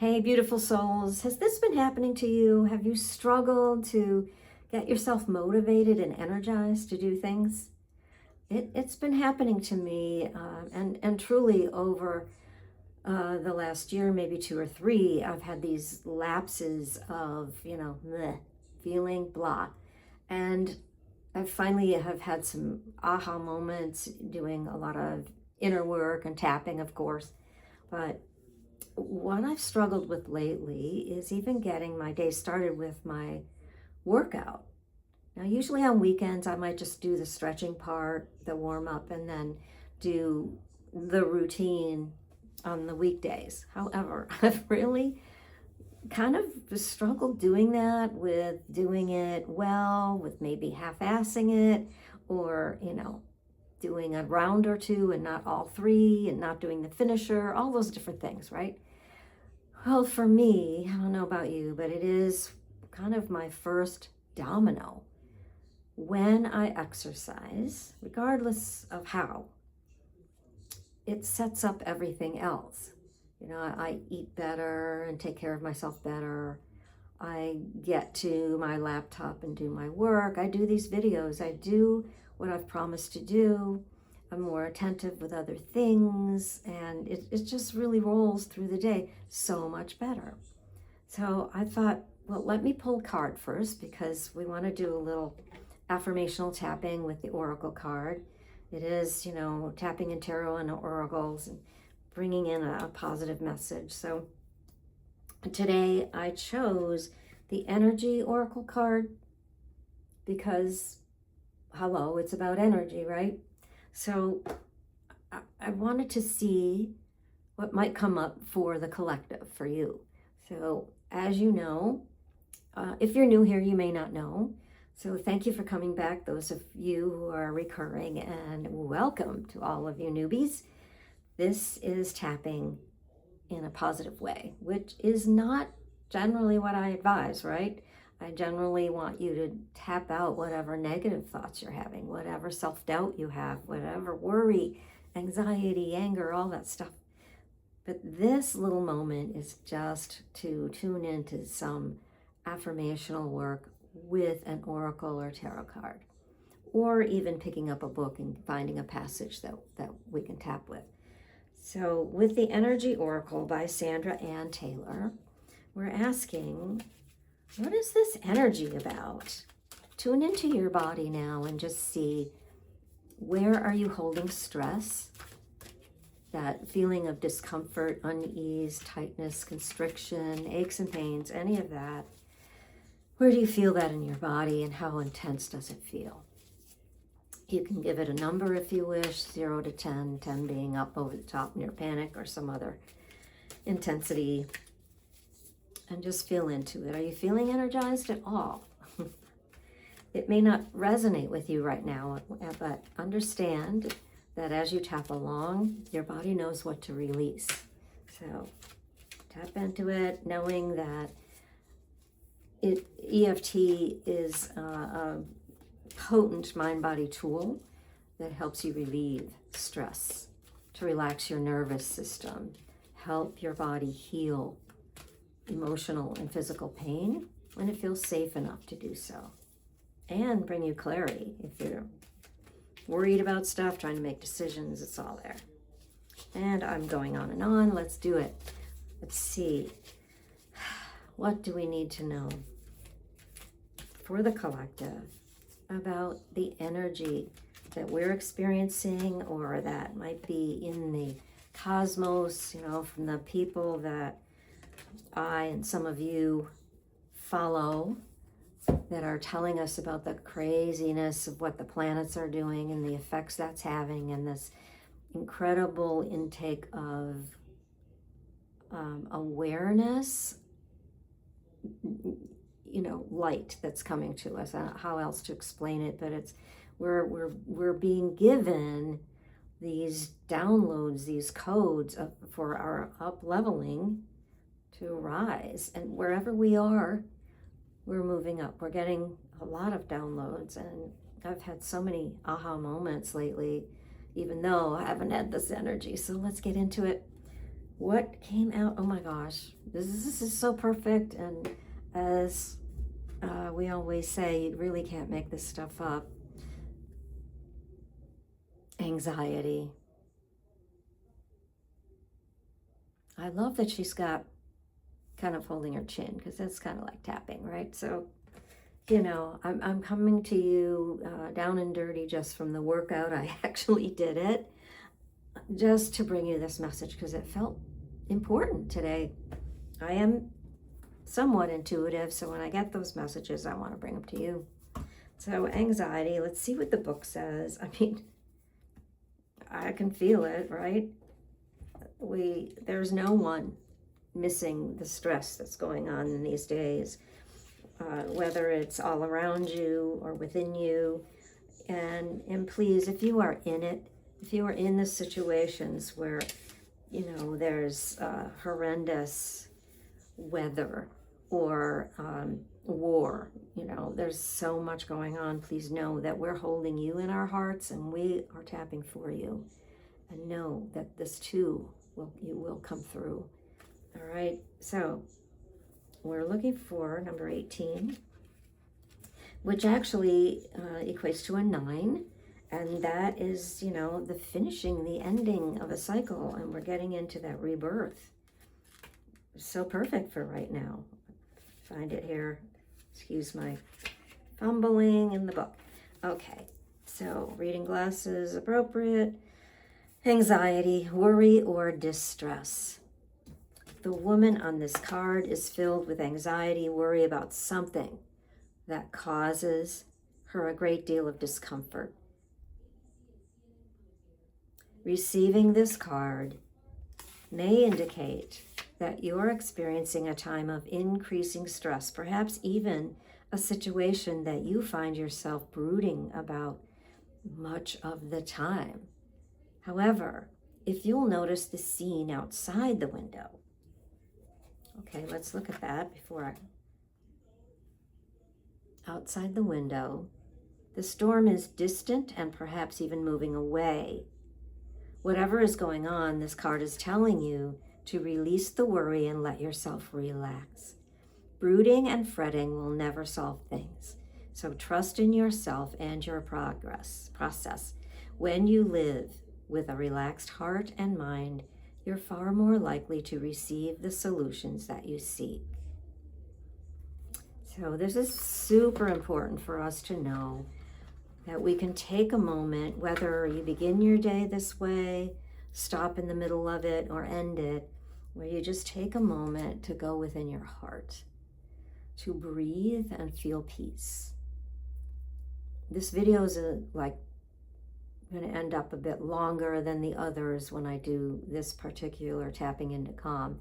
Hey, beautiful souls, has this been happening to you? Have you struggled to get yourself motivated and energized to do things? It's been happening to me, and truly over the last year, maybe 2 or 3, I've had these lapses of, meh, feeling blah. And I finally have had some aha moments doing a lot of inner work and tapping, of course. But what I've struggled with lately is even getting my day started with my workout. Now, usually on weekends, I might just do the stretching part, the warm up, and then do the routine on the weekdays. However, I've really kind of struggled doing that, with doing it well, with maybe half-assing it, or, doing a round or two and not all 3, and not doing the finisher, all those different things, right? Well, for me, I don't know about you, but it is kind of my first domino. When I exercise, regardless of how, it sets up everything else. I eat better and take care of myself better. I get to my laptop and do my work. I do these videos. I do what I've promised to do. I'm more attentive with other things, and it just really rolls through the day so much better. So I thought, well, let me pull a card first, because we want to do a little affirmational tapping with the oracle card. It is, tapping in tarot and oracles and bringing in a positive message. So today I chose the energy oracle card because, hello, it's about energy, right? So I wanted to see what might come up for the collective, for you. So as you know, if you're new here, you may not know. So thank you for coming back, those of you who are recurring, and welcome to all of you newbies. This is tapping in a positive way, which is not generally what I advise, right? I generally want you to tap out whatever negative thoughts you're having, whatever self-doubt you have, whatever worry, anxiety, anger, all that stuff. But this little moment is just to tune into some affirmational work with an oracle or tarot card, or even picking up a book and finding a passage that we can tap with. So with the Energy Oracle by Sandra Ann Taylor, we're asking, what is this energy about? Tune into your body now and just see, where are you holding stress? That feeling of discomfort, unease, tightness, constriction, aches and pains, any of that. Where do you feel that in your body, and how intense does it feel? You can give it a number if you wish, 0 to 10, 10 being up over the top near panic or some other intensity. And just feel into it. Are you feeling energized at all? It may not resonate with you right now, but understand that as you tap along, your body knows what to release. So tap into it, knowing that EFT is a potent mind-body tool that helps you relieve stress, to relax your nervous system, help your body heal emotional and physical pain when it feels safe enough to do so, and bring you clarity. If you're worried about stuff, trying to make decisions, it's all there. And I'm going on and on. Let's do it. Let's see. What do we need to know for the collective about the energy that we're experiencing, or that might be in the cosmos, from the people that I and some of you follow, that are telling us about the craziness of what the planets are doing and the effects that's having, and this incredible intake of awareness, light that's coming to us. I don't know how else to explain it, but it's we're being given these downloads, these codes for our up-leveling to rise. And wherever we are, we're moving up. We're getting a lot of downloads, and I've had so many aha moments lately, even though I haven't had this energy. So let's get into it. what came out? Oh my gosh, this is so perfect. And as we always say, you really can't make this stuff up. Anxiety. I love that she's got kind of holding her chin, because that's kind of like tapping, right? So, you know, I'm coming to you down and dirty just from the workout. I actually did it just to bring you this message because it felt important today. I am somewhat intuitive, so when I get those messages, I want to bring them to you. So anxiety, let's see what the book says. I mean, I can feel it, right? There's no one missing the stress that's going on in these days, whether it's all around you or within you. And please, if you are in it, if you are in the situations where, you know, there's horrendous weather or war, you know, there's so much going on, please know that we're holding you in our hearts and we are tapping for you. And know that this too, you will come through. All right, so we're looking for number 18, which actually equates to a 9. And that is, you know, the finishing, the ending of a cycle. And we're getting into that rebirth. So perfect for right now. Find it here. Excuse my fumbling in the book. Okay, so reading glasses appropriate. Anxiety, worry, or distress. The woman on this card is filled with anxiety, worry about something that causes her a great deal of discomfort. Receiving this card may indicate that you're experiencing a time of increasing stress, perhaps even a situation that you find yourself brooding about much of the time. However, if you'll notice the scene outside the window, okay, let's look at that outside the window, the storm is distant and perhaps even moving away. Whatever is going on, this card is telling you to release the worry and let yourself relax. Brooding and fretting will never solve things. So trust in yourself and your process. When you live with a relaxed heart and mind, you're far more likely to receive the solutions that you seek. So this is super important for us to know that we can take a moment, whether you begin your day this way, stop in the middle of it, or end it, where you just take a moment to go within your heart, to breathe and feel peace. This video is going to end up a bit longer than the others when I do this particular tapping into calm,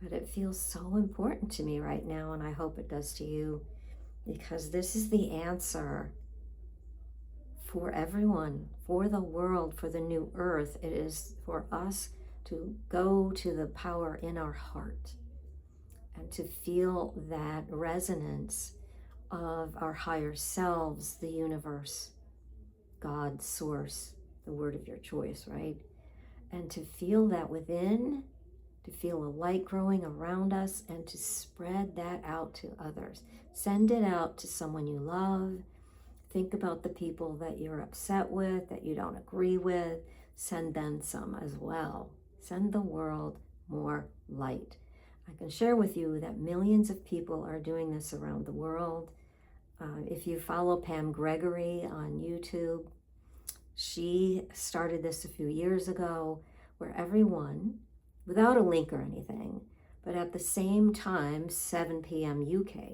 but it feels so important to me right now, and I hope it does to you, because this is the answer for everyone, for the world, for the new earth. It is for us to go to the power in our heart and to feel that resonance of our higher selves, the universe, God, source, the word of your choice, right? And to feel that within, to feel a light growing around us, and to spread that out to others. Send it out to someone you love. Think about the people that you're upset with, that you don't agree with. Send them some as well. Send the world more light. I can share with you that millions of people are doing this around the world. If you follow Pam Gregory on YouTube, she started this a few years ago, where everyone, without a link or anything, but at the same time, 7 p.m. UK,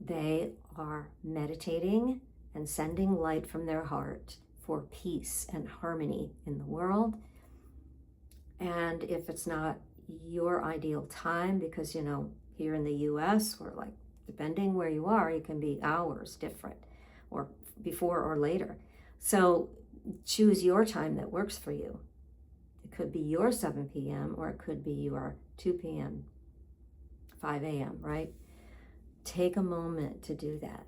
they are meditating and sending light from their heart for peace and harmony in the world. And if it's not your ideal time, because, you know, here in the US, we're like, depending where you are, you can be hours different, or before or later. So choose your time that works for you. It could be your 7 p.m. or it could be your 2 p.m., 5 a.m., right? Take a moment to do that.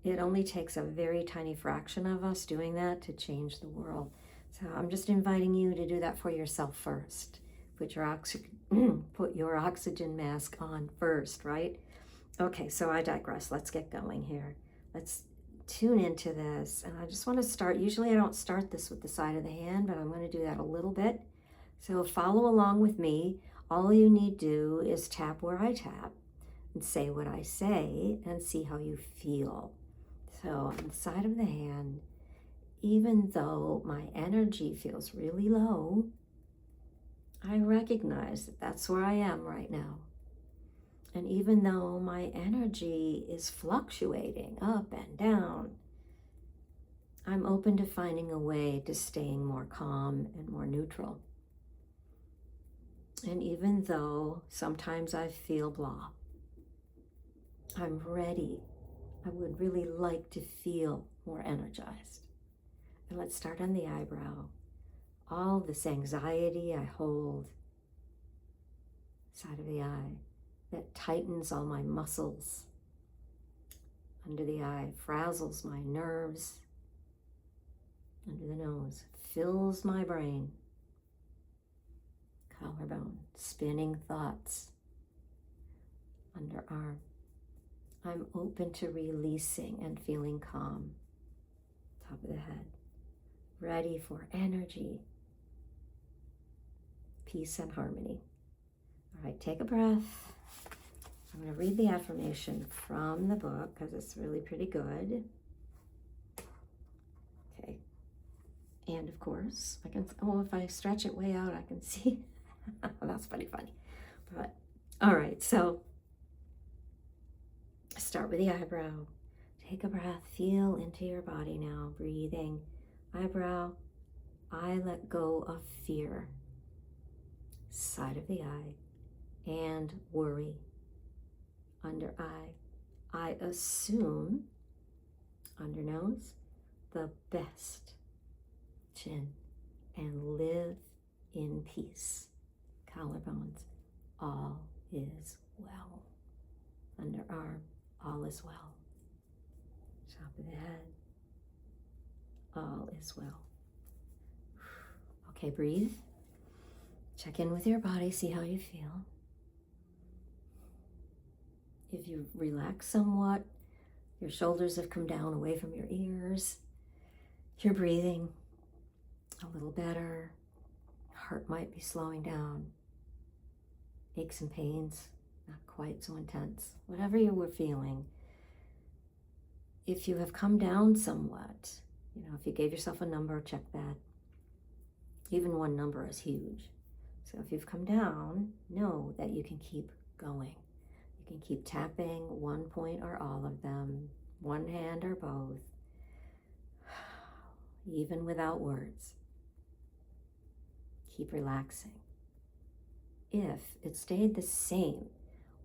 It only takes a very tiny fraction of us doing that to change the world. So I'm just inviting you to do that for yourself first. Put your put your oxygen mask on first, right? Okay, so I digress. Let's get going here. Let's tune into this. And I just want to start. Usually I don't start this with the side of the hand, but I'm going to do that a little bit. So follow along with me. All you need to do is tap where I tap and say what I say and see how you feel. So on the side of the hand, even though my energy feels really low, I recognize that that's where I am right now. And even though my energy is fluctuating up and down, I'm open to finding a way to staying more calm and more neutral. And even though sometimes I feel blah, I'm ready. I would really like to feel more energized. And let's start on the eyebrow. All this anxiety I hold, side of the eye, that tightens all my muscles under the eye, frazzles my nerves, under the nose, fills my brain, collarbone, spinning thoughts, underarm. I'm open to releasing and feeling calm, top of the head, ready for energy, peace and harmony. All right, take a breath. I'm going to read the affirmation from the book because it's really pretty good. Okay. And of course, I can, if I stretch it way out, I can see. That's pretty funny. But, all right, so start with the eyebrow. Take a breath. Feel into your body now. Breathing. Eyebrow. I let go of fear. Side of the eye. And worry. Under eye. I assume, under nose, the best. Chin. And live in peace. Collarbones. All is well. Underarm. All is well. Top of the head. All is well. Okay, breathe. Check in with your body. See how you feel. If you relax somewhat, your shoulders have come down away from your ears. You're breathing a little better. Heart might be slowing down. Aches and pains, not quite so intense. Whatever you were feeling, if you have come down somewhat, if you gave yourself a number, check that. Even one number is huge. So if you've come down, know that you can keep going. You can keep tapping one point or all of them, one hand or both, even without words. Keep relaxing. If it stayed the same,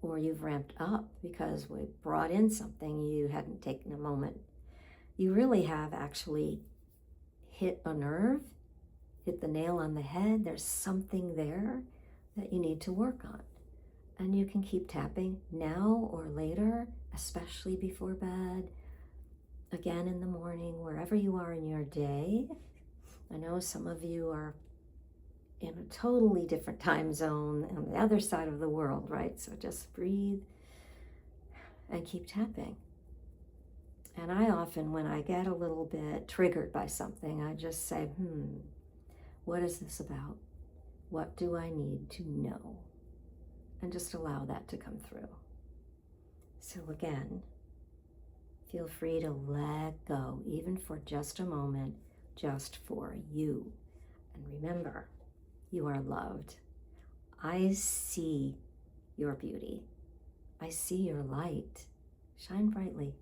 or you've ramped up because we brought in something you hadn't taken a moment, you really have actually hit a nerve, hit the nail on the head. There's something there that you need to work on. And you can keep tapping now or later, especially before bed, again in the morning, wherever you are in your day. I know some of you are in a totally different time zone on the other side of the world, right? So just breathe and keep tapping. And I often, when I get a little bit triggered by something, I just say, what is this about? What do I need to know? And just allow that to come through. So again, feel free to let go, even for just a moment, just for you. And remember, you are loved. I see your beauty. I see your light. Shine brightly.